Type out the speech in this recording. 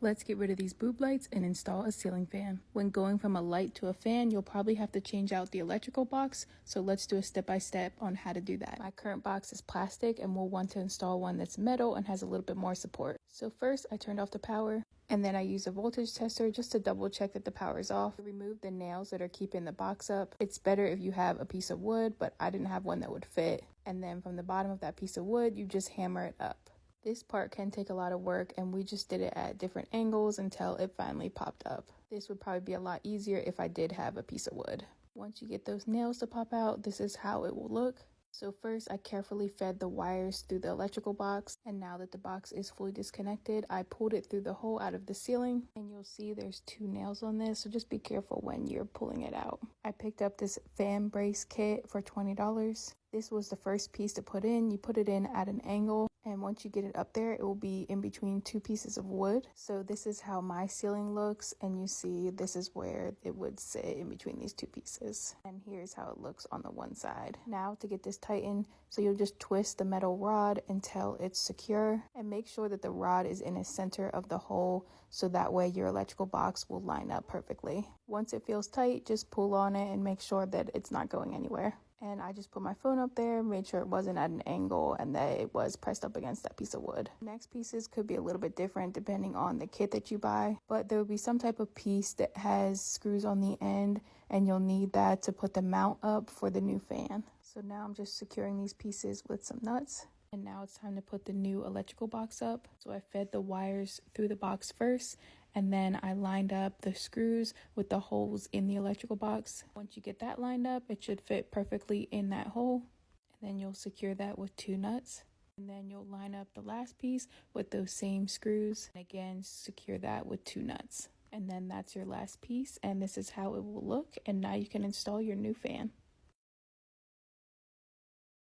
Let's get rid of these boob lights and install a ceiling fan. When going from a light to a fan, you'll probably have to change out the electrical box, so let's do a step-by-step on how to do that. My current box is plastic and we'll want to install one that's metal and has a little bit more support. So first I turned off the power and then I use a voltage tester just to double check that the power is off. Remove the nails that are keeping the box up. It's better if you have a piece of wood, but I didn't have one that would fit. And then from the bottom of that piece of wood, you just hammer it up. This part can take a lot of work and we just did it at different angles until it finally popped up. This would probably be a lot easier if I did have a piece of wood. Once you get those nails to pop out, this is how it will look. So first I carefully fed the wires through the electrical box, and now that the box is fully disconnected, I pulled it through the hole out of the ceiling, and you'll see there's 2 nails on this, so just be careful when you're pulling it out. I picked up this fan brace kit for $20. This was the first piece to put in. You put it in at an angle, and once you get it up there, it will be in between 2 pieces of wood. So this is how my ceiling looks, and you see this is where it would sit in between these 2 pieces. And here's how it looks on the one side. Now to get this tightened, so you'll just twist the metal rod until it's secure, and make sure that the rod is in the center of the hole, so that way your electrical box will line up perfectly. Once it feels tight, just pull on it and make sure that it's not going anywhere. And I just put my phone up there, made sure it wasn't at an angle and that it was pressed up against that piece of wood. Next pieces could be a little bit different depending on the kit that you buy, but there will be some type of piece that has screws on the end, and you'll need that to put the mount up for the new fan. So now I'm just securing these pieces with some nuts. And now it's time to put the new electrical box up. So I fed the wires through the box first, and then I lined up the screws with the holes in the electrical box. Once you get that lined up, it should fit perfectly in that hole. And then you'll secure that with 2 nuts. And then you'll line up the last piece with those same screws. And again, secure that with 2 nuts. And then that's your last piece, and this is how it will look. And now you can install your new fan.